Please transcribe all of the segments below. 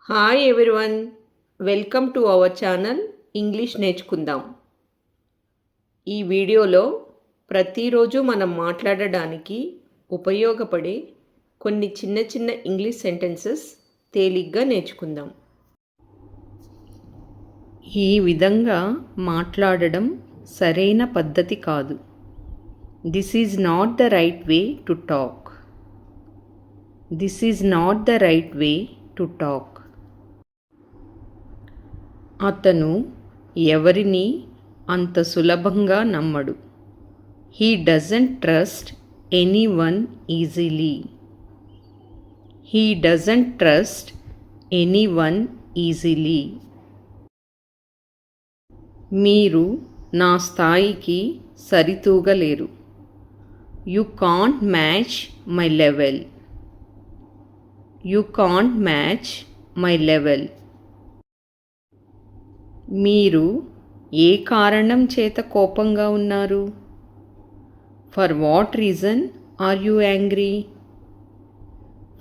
Hi everyone, welcome to our channel English నేర్చుకుందాం. ఈ వీడియోలో ప్రతిరోజు మనం మాట్లాడడానికి ఉపయోగపడే కొన్ని చిన్న చిన్న ఇంగ్లీష్ సెంటెన్సెస్ తేలిగ్గా నేర్చుకుందాం. ఈ విధంగా మాట్లాడడం సరైన పద్ధతి కాదు. This is not the right way to talk. This is not the right way to talk. అతను ఎవరిని అంత సులభంగా నమ్మడు. He doesn't trust anyone easily. He doesn't trust anyone easily. మీరు నా స్థాయికి సరితూగలేరు. You can't match my level. You can't match my level. మీరు ఏ కారణం చేత కోపంగా ఉన్నారు? For what reason are you angry?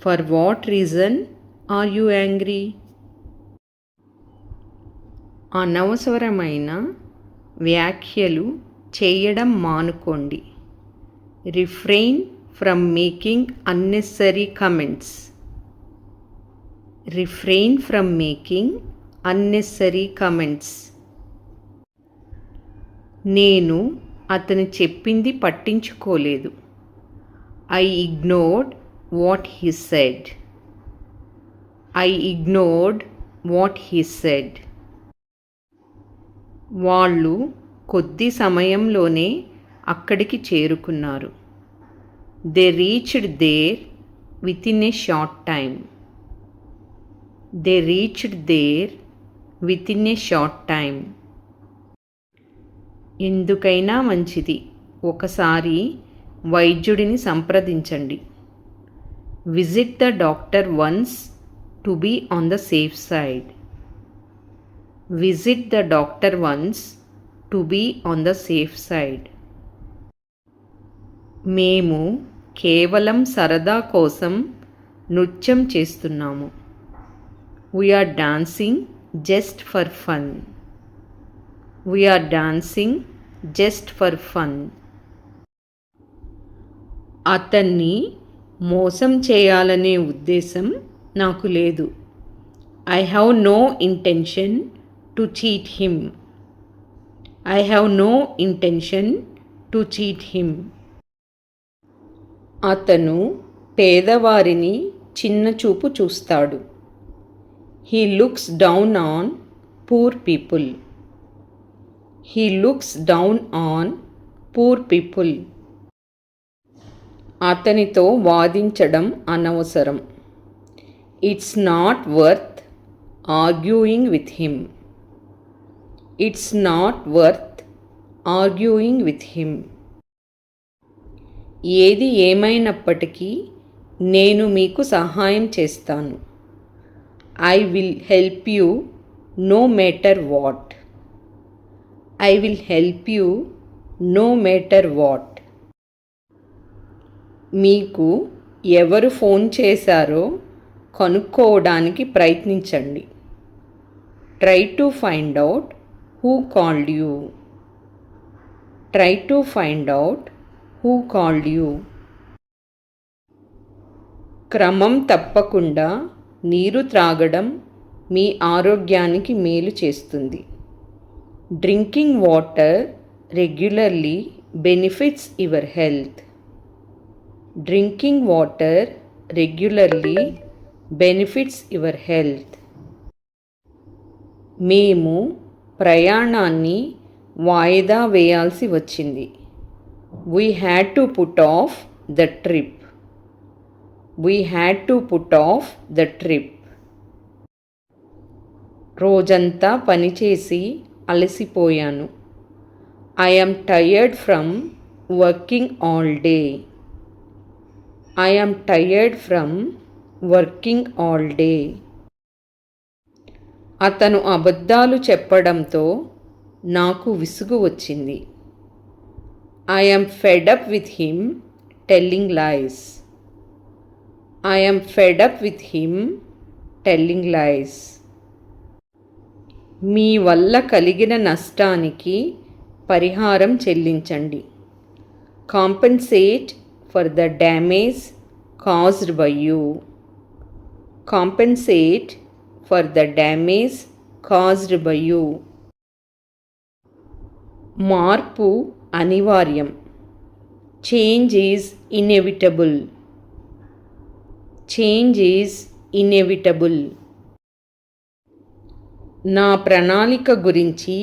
For what reason are you angry? అనవసరమైన వ్యాఖ్యలు చేయడం మానుకోండి. Refrain from making unnecessary comments. Refrain from making unnecessary comments. నేను అతను చెప్పింది పట్టించుకోలేదు. I ignored what he said. I ignored what he said. వాళ్ళు కొద్ది సమయంలోనే అక్కడికి చేరుకున్నారు. They reached there within a short time. They reached there within a short time. ఎందుకైనా మంచిది ఒకసారి వైద్యుడిని సంప్రదించండి. Visit the doctor once to be on the safe side. Visit the doctor once to be on the safe side. మేము కేవలం సరదా కోసం నృత్యం చేస్తున్నాము. We are dancing just for fun. We are dancing just for fun. అతన్ని మోసం చేయాలనే ఉద్దేశం నాకు లేదు. I have no intention to cheat him. I have no intention to cheat him. అతను పేదవారిని చిన్నచూపు చూస్తాడు. He looks down on poor people. He looks down on poor people. అతనితో వాదించడం అనవసరం. It's not worth arguing with him. It's not worth arguing with him. ఏది ఏమైనప్పటికీ నేను మీకు సహాయం చేస్తాను. I will help you no matter what. I will help you no matter what. మీకు ఎవరు ఫోన్ చేశారో కనుక్కోవడానికి ప్రయత్నించండి. Try to find out who called you. Try to find out who called you. క్రమం తప్పకుండా నీరు త్రాగడం మీ ఆరోగ్యానికి మేలు చేస్తుంది. Drinking water regularly benefits your health. Drinking water regularly benefits your health. మేము ప్రయాణాన్ని వాయిదా వేయాల్సి వచ్చింది. We had to put off the trip. We had to put off the trip. రోజంతా పనిచేసి అలసిపోయాను. I am tired from working all day. I am tired from working all day. అతను అబద్ధాలు చెప్పడంతో నాకు విసుగు వచ్చింది. I am fed up with him telling lies. I am fed up with him telling lies. మీ వల్ల కలిగిన నష్టానికి పరిహారం చెల్లించండి. Compensate for the damage caused by you. Compensate for the damage caused by you. మార్పు అనివార్యం. Change is inevitable. Change is inevitable. నా ప్రణాళిక గురించి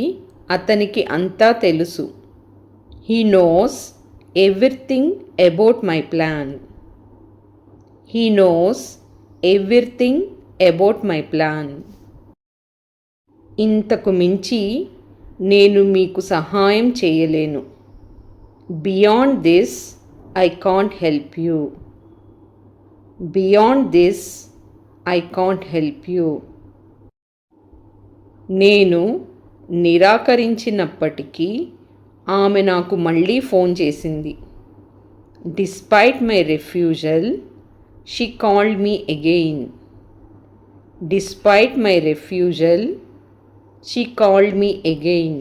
అతనికి అంతా తెలుసు. He knows everything about my plan. He knows everything about my plan. ఇంతకు మించి నేను మీకు సహాయం చేయలేను. Beyond this, I can't help you. Beyond this, I can't help you. నేను నిరాకరించినప్పటికీ ఆమె నాకు మళ్ళీ ఫోన్ చేసింది. Despite my refusal, she called me again. Despite my refusal, she called me again.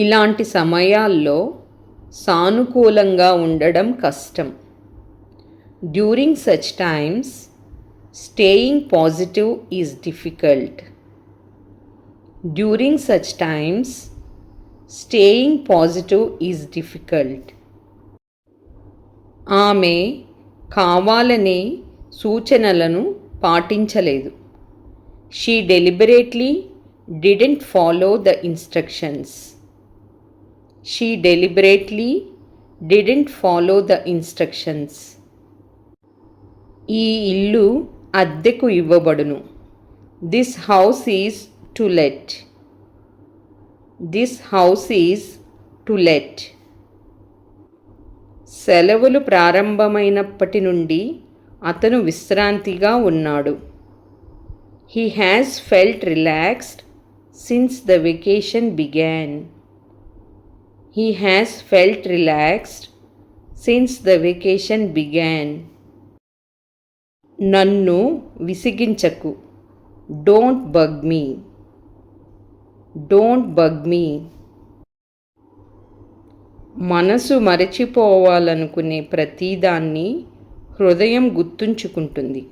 ఇలాంటి సమయాల్లో సానుకూలంగా ఉండడం కష్టం. During such times, staying positive is difficult. During such times, staying positive is difficult. ఆమె కావాలనే సూచనలను పాటించలేదు. She deliberately didn't follow the instructions. She deliberately didn't follow the instructions. ఈ ఇల్లు అద్దెకు ఇవ్వబడును. This house is to let. This house is to let. సెలవులు ప్రారంభమైనప్పటి నుండి అతను విశ్రాంతిగా ఉన్నాడు. He has felt relaxed since the vacation began. He has felt relaxed since the vacation began. నన్ను విసిగించకు. Don't bug me. Don't bug me. మనసు మరచిపోవాలనుకునే ప్రతిదాన్ని హృదయం గుర్తుంచుకుంటుంది.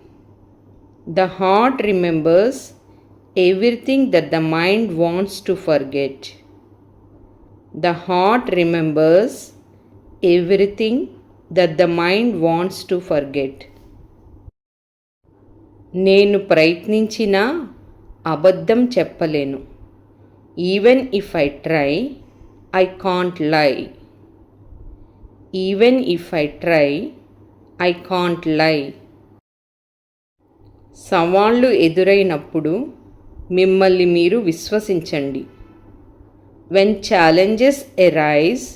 The heart remembers everything that the mind wants to forget. The heart remembers everything that the mind wants to forget. నేను ప్రయత్నించినా అబద్ధం చెప్పలేను. Even if I try, I can't lie. Even if I try, I can't lie. సవాళ్లు ఎదురైనప్పుడు మిమ్మల్ని మీరు విశ్వసించండి. When challenges arise,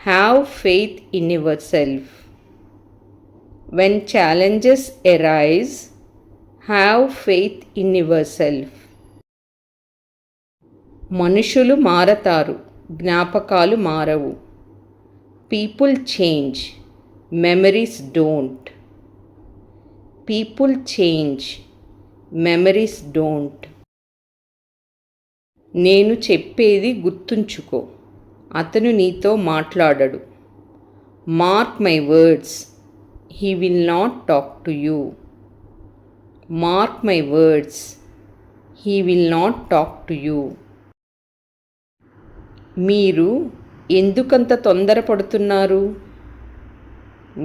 have faith in yourself. When challenges arise, have faith in yourself. మనుషులు మారతారు, జ్ఞాపకాలు మారవు. People change, memories don't. People change, memories don't. నేను చెప్పేది గుర్తుంచుకో, అతను నీతో మాట్లాడడు. Mark my words, he will not talk to you. Mark my words, he will not talk to you. మీరు ఎందుకంత తొందరపడుతున్నారు?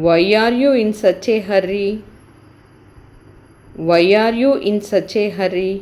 Why are you in such a hurry? Why are you in such a hurry?